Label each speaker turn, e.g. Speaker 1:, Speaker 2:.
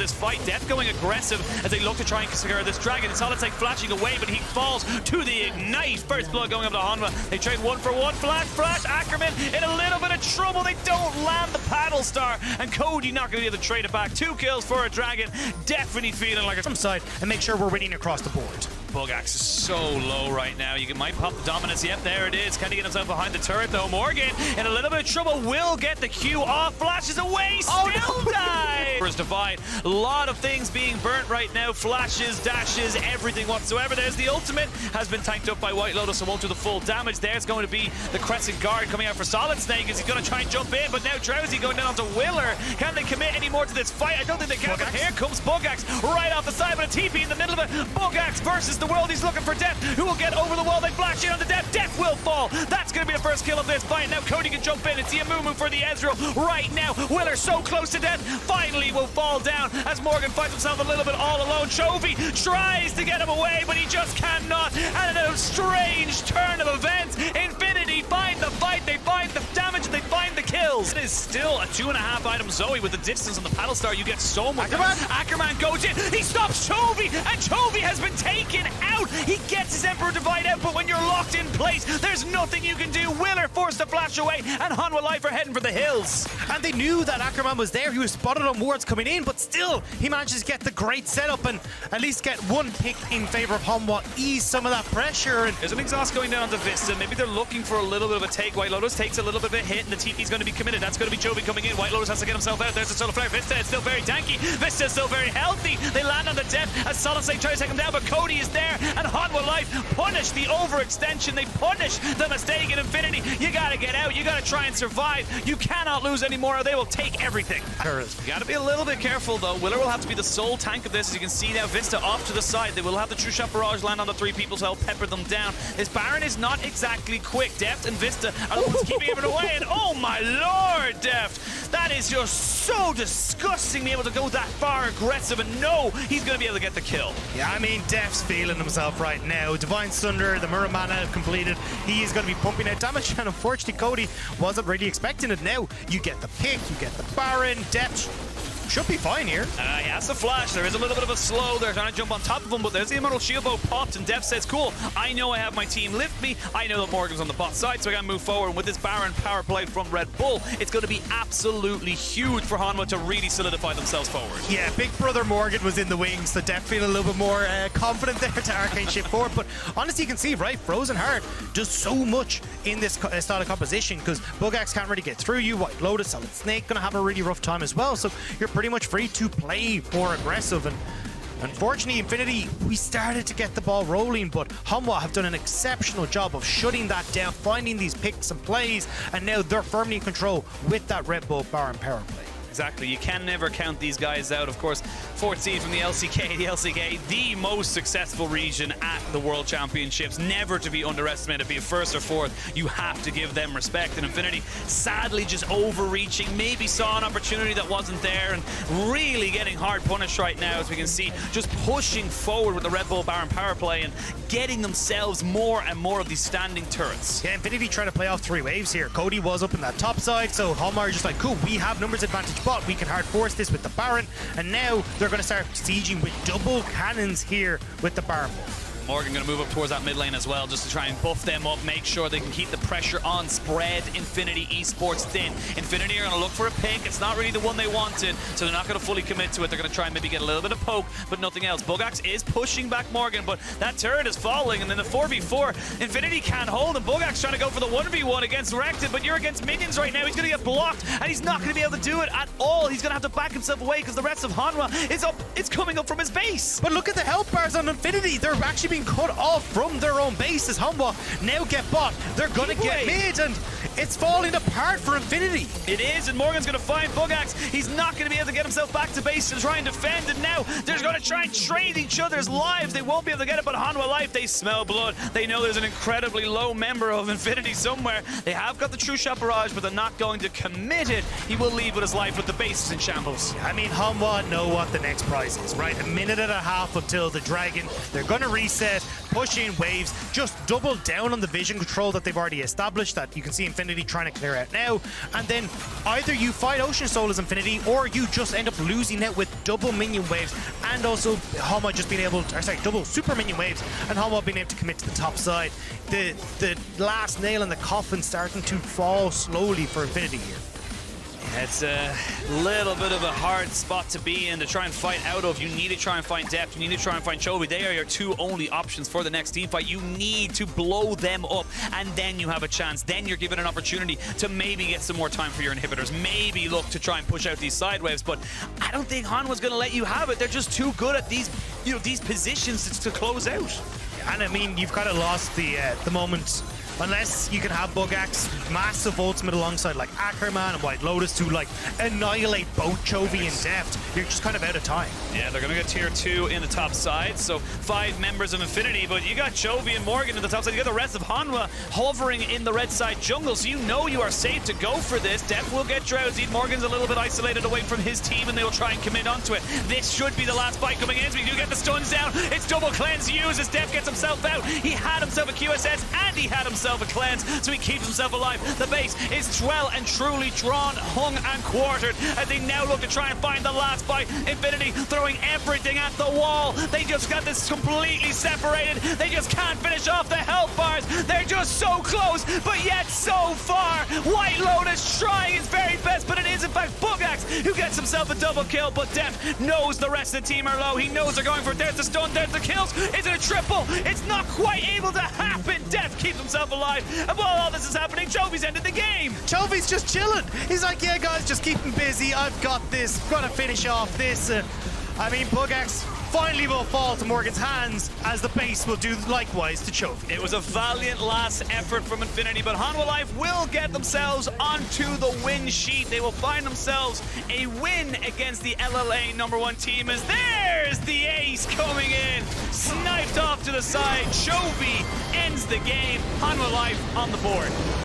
Speaker 1: this fight. Death going aggressive as they look to try and secure this dragon. Solid Snake flashing away, but he falls to the ignite. First blood going up to Hanwha. They trade 1-for-1. Flash. Ackerman in a little bit of trouble. They don't land the paddle star, and Cody not going to be able to trade it back. 2 kills for a dragon. Definitely feeling like a
Speaker 2: some side and make sure we're winning across the board.
Speaker 1: Bugax is so low right now. You might pop the dominance. Yep, there it is. Can he get himself behind the turret, though? Morgan in a little bit of trouble. Will get the Q off. Flashes away. Still dies. First divide. A lot of things being burnt right now. Flashes, dashes, everything whatsoever. There's the ultimate. Has been tanked up by White Lotus, so won't do the full damage. There's going to be the Crescent Guard coming out for Solid Snake as he's going to try and jump in, but now Drowsy going down onto Willer. Can they commit any more to this fight? I don't think they can, but here comes Bugax right off the side with a TP in the middle of it. Bugax versus the world. He's looking for Death, who will get over the wall. They flash in on the Death. Death will fall. That's going to be the first kill of this fight. Now Cody can jump in. It's the Amumu for the Ezreal right now. Willer so close to Death. Finally will fall down as Morgan finds himself a little bit all alone. Chovy tries to get him away, but he just cannot. And in a strange turn of events, Infinity find the fight. They find the damage. And they find the kills. It is still a 2.5 item Zoe with the distance on the paddle star. You get so much. Ackerman goes in. He stops Chovy, and Chovy has been taken out. He gets his Emperor Divide out, but when you're locked in place, there's nothing you can do. Willer forced to flash away, and Hanwha Life are heading for the hills.
Speaker 2: And they knew that Ackerman was there. He was spotted on wards coming in, but still, he manages to get the great setup and at least get one pick in favor of Hanwha, ease some of that pressure. And
Speaker 1: there's an exhaust going down onto Vista. Maybe they're looking for a little bit of a take. White Lotus takes a little bit of a hit, and the TP's going to be committed. That's going to be Chovy coming in. White Lotus has to get himself out. There's a solar flare. Vista is still very tanky. Vista is still very healthy. They land on the Death as Solid Snake tries to take him down, but Cody is there, and Hanwha Life punish the overextension. They punish the mistake in Infinity. You gotta get out. You gotta try and survive. You cannot lose anymore, or they will take everything. You gotta be a little bit careful, though. Willer will have to be the sole tank of this. As you can see now, Vista off to the side. They will have the True Shot Barrage land on the 3 people to help pepper them down. This Baron is not exactly quick. Deft and Vista are the ones keeping him away, and oh my lord, Deft. That is just so disgusting, being able to go that far aggressive, and no, he's gonna be able to get the kill.
Speaker 2: Yeah, I mean, Deft's feeling himself right now. Divine Thunder, the Muramana completed. He is going to be pumping out damage, and unfortunately, Cody wasn't really expecting it. Now, you get the pick, you get the Baron. Deft should be fine here.
Speaker 1: He has the flash. There is a little bit of a slow. They're trying to jump on top of him, but there's the Immortal Shield Bow popped, and Dev says, cool, I know I have my team lift me. I know that Morgan's on the bot side, so I gotta move forward. And with this Baron power play from Red Bull, it's going to be absolutely huge for Hanwha to really solidify themselves forward.
Speaker 2: Yeah, Big Brother Morgan was in the wings, so Dev feeling a little bit more confident there to arcane shift forward. But honestly, you can see, right, Frozen Heart does so much in this style of composition, because Bugax can't really get through you. White Lotus, Solid Snake gonna have a really rough time as well, so you're pretty much free to play more aggressive. And unfortunately, Infinity, we started to get the ball rolling, but Hanwha have done an exceptional job of shutting that down, finding these picks and plays, and now they're firmly in control with that Red Bull Baron power play.
Speaker 1: Exactly. You can never count these guys out. Of course, 4th seed from the LCK. The LCK, the most successful region at the World Championships. Never to be underestimated. Be it 1st or 4th, you have to give them respect. And Infinity, sadly, just overreaching. Maybe saw an opportunity that wasn't there, and really getting hard punished right now, as we can see, just pushing forward with the Red Bull Baron power play and getting themselves more and more of these standing turrets.
Speaker 2: Yeah, Infinity trying to play off 3 waves here. Cody was up in that top side, so Hanwha are just like, cool, we have numbers advantage, but we can hard force this with the Baron, and now they're going to start sieging with double cannons here with the Baron buff.
Speaker 1: Morgan going to move up towards that mid lane as well, just to try and buff them up, make sure they can keep the pressure on, spread Infinity Esports thin. Infinity are going to look for a pick. It's not really the one they wanted, so they're not going to fully commit to it. They're going to try and maybe get a little bit of poke, but nothing else. Bugax is pushing back Morgan, but that turret is falling, and then the 4v4, Infinity can't hold, and Bugax trying to go for the 1v1 against Rected, but you're against minions right now. He's going to get blocked, and he's not going to be able to do it at all. He's going to have to back himself away, because the rest of Hanwha is up. It's coming up from his base.
Speaker 2: But look at the health bars on Infinity. They're actually being cut off from their own base as Hanwha now get bot. They're gonna get mid, and it's falling apart for Infinity.
Speaker 1: It is, and Morgan's gonna find Bugax. He's not gonna be able to get himself back to base to try and defend, and now they're gonna try and trade each other's lives. They won't be able to get it, but Hanwha Life, they smell blood. They know there's an incredibly low member of Infinity somewhere. They have got the True Shot Barrage, but they're not going to commit it. He will leave with his life, with the base in shambles.
Speaker 2: I mean, Hanwha know what the next prize is, right? 1.5 minutes until the Dragon. They're gonna reset. reset, push in waves, just double down on the vision control that they've already established that you can see Infinity trying to clear out now. And then either you fight Ocean Soul as Infinity or you just end up losing it with double minion waves and also Hanwha just being able to, or sorry, double super minion waves and Hanwha being able to commit to the top side. The last nail in the coffin starting to fall slowly for Infinity here.
Speaker 1: It's a little bit of a hard spot to be in to try and fight out of. You need to try and find depth. You need to try and find Chovy. They are your two only options for the next team fight. You need to blow them up, and then you have a chance. Then you're given an opportunity to maybe get some more time for your inhibitors. Maybe look to try and push out these side waves, but I don't think Hanwha's going to let you have it. They're just too good at these, these positions to close out.
Speaker 2: And I mean, you've kind of lost the moment. Unless you can have Bugax massive ultimate alongside like Ackerman and White Lotus to like annihilate both Chovy and Deft, you're just kind of out of time.
Speaker 1: Yeah, they're going to get tier 2 in the top side, so 5 members of Infinity, but you got Chovy and Morgan in the top side. You got the rest of Hanwha hovering in the red side jungle, so you know you are safe to go for this. Deft will get drowsy. Morgan's a little bit isolated away from his team, and they will try and commit onto it. This should be the last fight coming in, so we do get the stuns down. It's double cleanse used as Deft gets himself out. He had himself a QSS, and he had himself a cleanse, so he keeps himself alive. The base is well and truly drawn, hung and quartered as they now look to try and find the last fight. Infinity throwing everything at the wall. They just got this completely separated. They just can't finish off the health bars. They're just so close, but yet so far. White Lotus trying his very best, but it is in fact Bugax who gets himself a double kill, but Deft knows the rest of the team are low. He knows they're going for it. There's the stun, there's the kills. Is it a triple? It's not quite able to happen. Deft keeps himself alive. And while all this is happening, Chovy's ended the game.
Speaker 2: Chovy's just chilling. He's like, yeah, guys, just keep him busy. I've got this. Gotta finish off this. I mean, Bugax finally will fall to Morgan's hands as the base will do likewise to Chovy.
Speaker 1: It was a valiant last effort from Infinity, but Hanwha Life will get themselves onto the win sheet. They will find themselves a win against the LLA #1 team as there's the ace coming in. Sniped off to the side. Chovy ends the game. Hanwha Life on the board.